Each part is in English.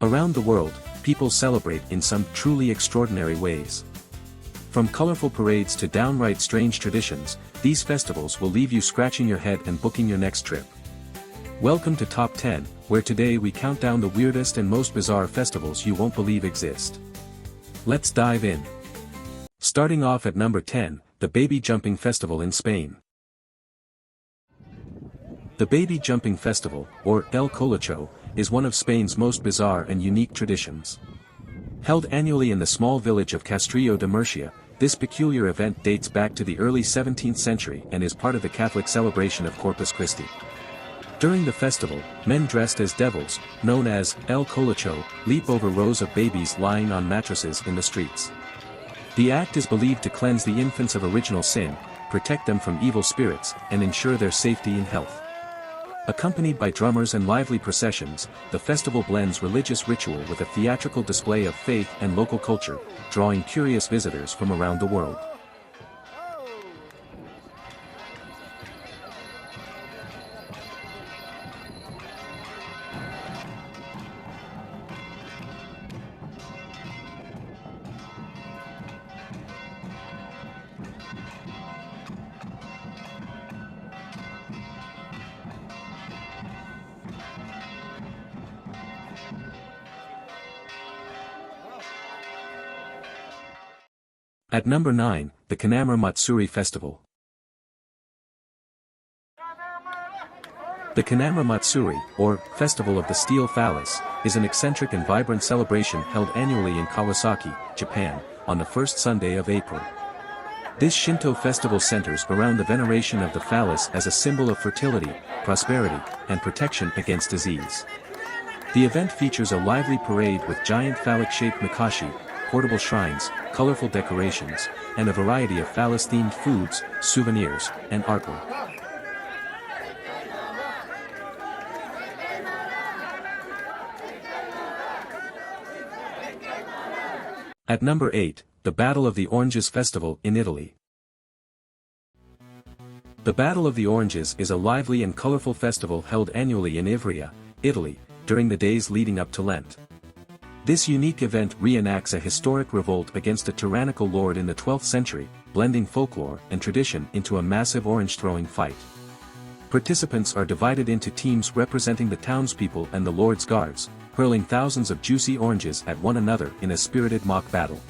Around the world, people celebrate in some truly extraordinary ways. From colorful parades to downright strange traditions, these festivals will leave you scratching your head and booking your next trip. Welcome to Top 10, where today we count down the weirdest and most bizarre festivals you won't believe exist. Let's dive in. Starting off at number 10, the Baby Jumping Festival in Spain. The Baby Jumping Festival, or El Colocho, is one of Spain's most bizarre and unique traditions. Held annually in the small village of Castrillo de Murcia, this peculiar event dates back to the early 17th century and is part of the Catholic celebration of Corpus Christi. During the festival, men dressed as devils, known as El Colocho, leap over rows of babies lying on mattresses in the streets. The act is believed to cleanse the infants of original sin, protect them from evil spirits, and ensure their safety and health. Accompanied by drummers and lively processions, the festival blends religious ritual with a theatrical display of faith and local culture, drawing curious visitors from around the world. At number 9, the Kanamura Matsuri Festival. The Kanamura Matsuri, or Festival of the Steel Phallus, is an eccentric and vibrant celebration held annually in Kawasaki, Japan, on the first Sunday of April. This Shinto festival centers around the veneration of the phallus as a symbol of fertility, prosperity, and protection against disease. The event features a lively parade with giant phallic-shaped mikashi, portable shrines, colorful decorations, and a variety of phallus-themed foods, souvenirs, and artwork. At number 8, the Battle of the Oranges Festival in Italy. The Battle of the Oranges is a lively and colorful festival held annually in Ivrea, Italy, during the days leading up to Lent. This unique event reenacts a historic revolt against a tyrannical lord in the 12th century, blending folklore and tradition into a massive orange-throwing fight. Participants are divided into teams representing the townspeople and the lord's guards, hurling thousands of juicy oranges at one another in a spirited mock battle.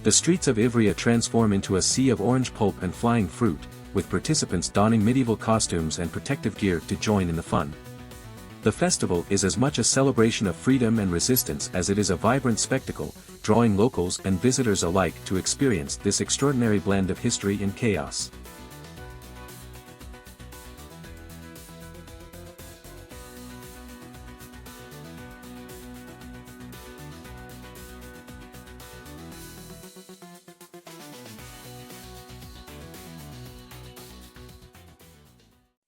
The streets of Ivrea transform into a sea of orange pulp and flying fruit, with participants donning medieval costumes and protective gear to join in the fun. The festival is as much a celebration of freedom and resistance as it is a vibrant spectacle, drawing locals and visitors alike to experience this extraordinary blend of history and chaos.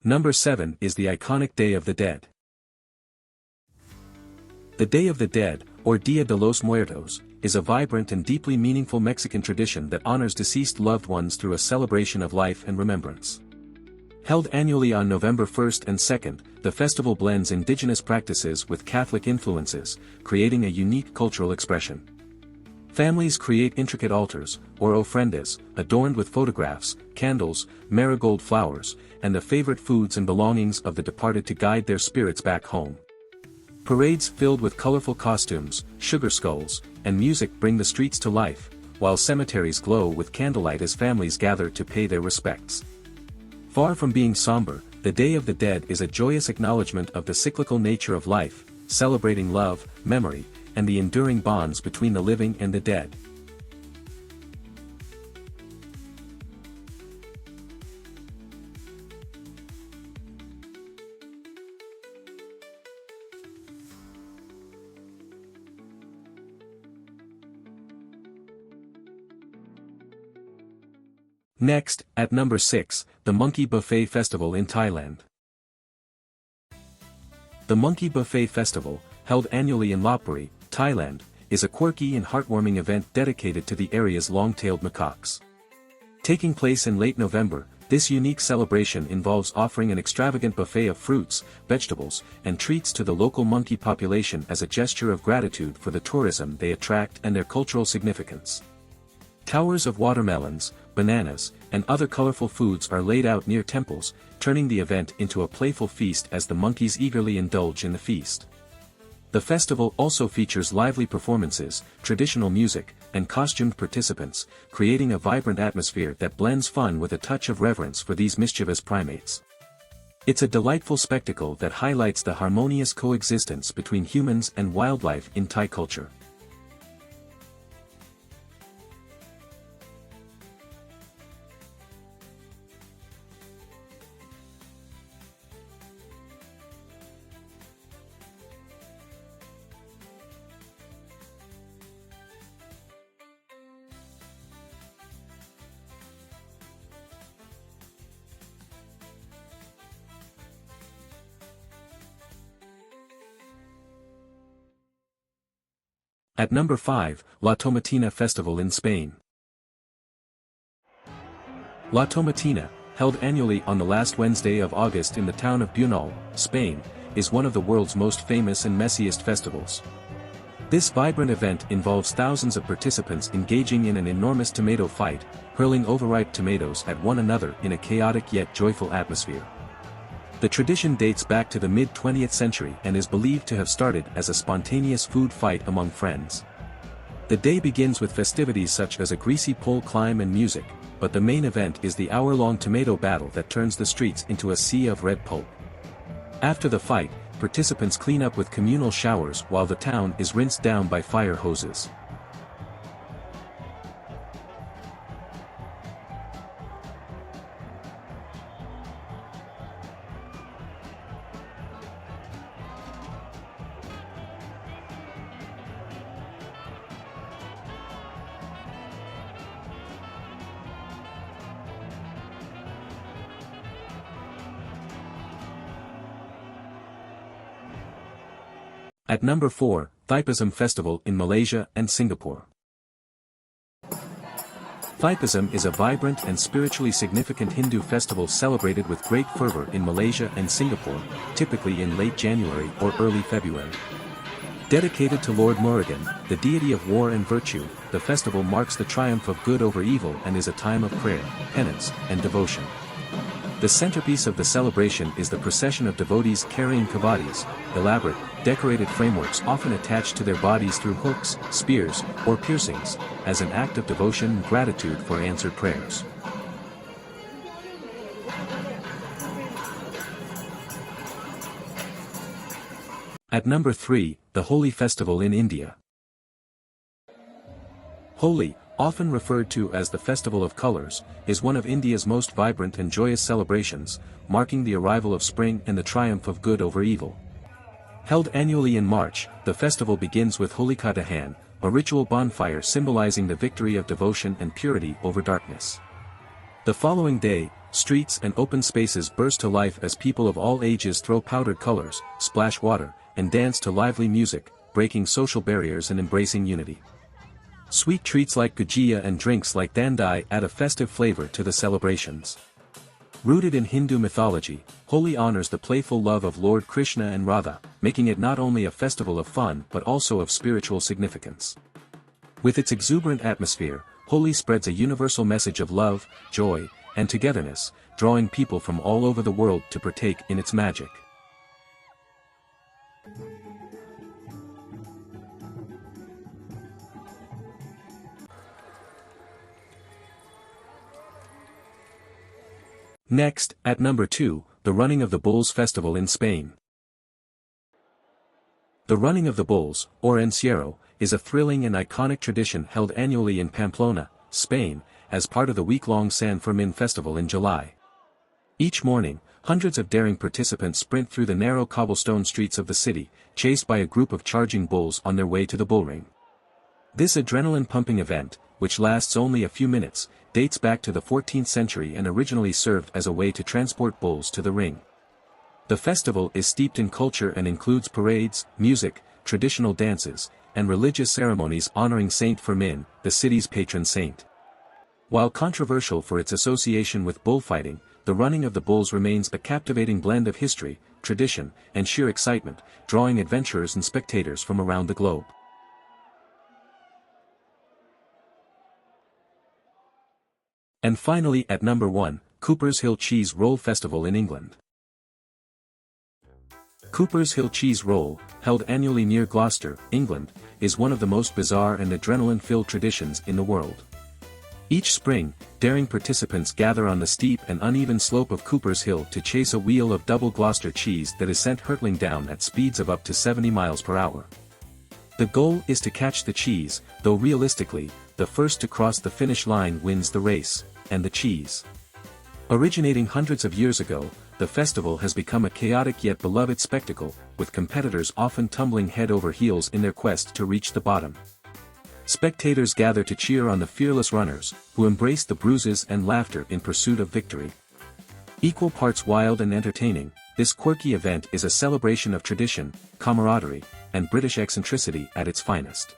Number 7 is the iconic Day of the Dead. The Day of the Dead, or Dia de los Muertos, is a vibrant and deeply meaningful Mexican tradition that honors deceased loved ones through a celebration of life and remembrance. Held annually on November 1st and 2nd, the festival blends indigenous practices with Catholic influences, creating a unique cultural expression. Families create intricate altars, or ofrendas, adorned with photographs, candles, marigold flowers, and the favorite foods and belongings of the departed to guide their spirits back home. Parades filled with colorful costumes, sugar skulls, and music bring the streets to life, while cemeteries glow with candlelight as families gather to pay their respects. Far from being somber, the Day of the Dead is a joyous acknowledgement of the cyclical nature of life, celebrating love, memory, and the enduring bonds between the living and the dead. Next, at number 6, the Monkey Buffet Festival in Thailand. The Monkey Buffet Festival, held annually in Lopburi, Thailand, is a quirky and heartwarming event dedicated to the area's long-tailed macaques. Taking place in late November, This unique celebration involves offering an extravagant buffet of fruits, vegetables, and treats to the local monkey population as a gesture of gratitude for the tourism they attract and their cultural significance. Towers of watermelons, bananas, and other colorful foods are laid out near temples, turning the event into a playful feast as the monkeys eagerly indulge in the feast. The festival also features lively performances, traditional music, and costumed participants, creating a vibrant atmosphere that blends fun with a touch of reverence for these mischievous primates. It's a delightful spectacle that highlights the harmonious coexistence between humans and wildlife in Thai culture. At number 5, Latomatina Festival in Spain. Latomatina, held annually on the last Wednesday of August in the town of Bunol, Spain, is one of the world's most famous and messiest festivals. This vibrant event involves thousands of participants engaging in an enormous tomato fight, hurling overripe tomatoes at one another in a chaotic yet joyful atmosphere. The tradition dates back to the mid-20th century and is believed to have started as a spontaneous food fight among friends. The day begins with festivities such as a greasy pole climb and music, but the main event is the hour-long tomato battle that turns the streets into a sea of red pulp. After the fight, participants clean up with communal showers while the town is rinsed down by fire hoses. At number 4, Thaipusam Festival in Malaysia and Singapore. Thaipusam is a vibrant and spiritually significant Hindu festival celebrated with great fervor in Malaysia and Singapore, typically in late January or early February. Dedicated to Lord Murugan, the deity of war and virtue, the festival marks the triumph of good over evil and is a time of prayer, penance, and devotion. The centerpiece of the celebration is the procession of devotees carrying kavadis, elaborate, decorated frameworks often attached to their bodies through hooks, spears, or piercings, as an act of devotion and gratitude for answered prayers. At number 3, the Holi Festival in India. Holi, often referred to as the Festival of Colors, is one of India's most vibrant and joyous celebrations, marking the arrival of spring and the triumph of good over evil. Held annually in March, the festival begins with Holika Dahan, a ritual bonfire symbolizing the victory of devotion and purity over darkness. The following day, streets and open spaces burst to life as people of all ages throw powdered colors, splash water, and dance to lively music, breaking social barriers and embracing unity. Sweet treats like gujia and drinks like dandai add a festive flavor to the celebrations. Rooted in Hindu mythology, Holi honors the playful love of Lord Krishna and Radha, making it not only a festival of fun but also of spiritual significance. With its exuberant atmosphere, Holi spreads a universal message of love, joy, and togetherness, drawing people from all over the world to partake in its magic. Next, at number 2, the Running of the Bulls Festival in Spain. The Running of the Bulls, or Encierro, is a thrilling and iconic tradition held annually in Pamplona, Spain, as part of the week-long San Fermin festival in July. Each morning, hundreds of daring participants sprint through the narrow cobblestone streets of the city, chased by a group of charging bulls on their way to the bullring. This adrenaline-pumping event, which lasts only a few minutes, dates back to the 14th century and originally served as a way to transport bulls to the ring. The festival is steeped in culture and includes parades, music, traditional dances, and religious ceremonies honoring Saint Fermin, the city's patron saint. While controversial for its association with bullfighting, the running of the bulls remains a captivating blend of history, tradition, and sheer excitement, drawing adventurers and spectators from around the globe. And finally at number 1, Coopershill Cheese Roll Festival in England. Coopershill Cheese Roll, held annually near Gloucester, England, is one of the most bizarre and adrenaline-filled traditions in the world. Each spring, daring participants gather on the steep and uneven slope of Cooper's Hill to chase a wheel of double Gloucester cheese that is sent hurtling down at speeds of up to 70 miles per hour. The goal is to catch the cheese, though realistically, the first to cross the finish line wins the race, and the cheese. Originating hundreds of years ago, the festival has become a chaotic yet beloved spectacle, with competitors often tumbling head over heels in their quest to reach the bottom. Spectators gather to cheer on the fearless runners, who embrace the bruises and laughter in pursuit of victory. Equal parts wild and entertaining, this quirky event is a celebration of tradition, camaraderie, and British eccentricity at its finest.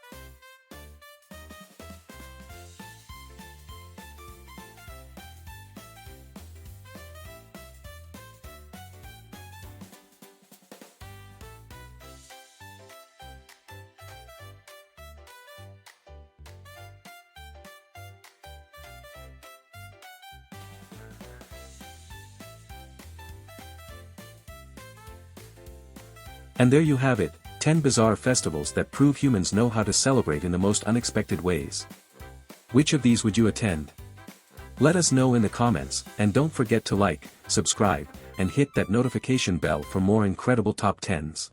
And there you have it, 10 bizarre festivals that prove humans know how to celebrate in the most unexpected ways. Which of these would you attend? Let us know in the comments, and don't forget to like, subscribe, and hit that notification bell for more incredible top 10s.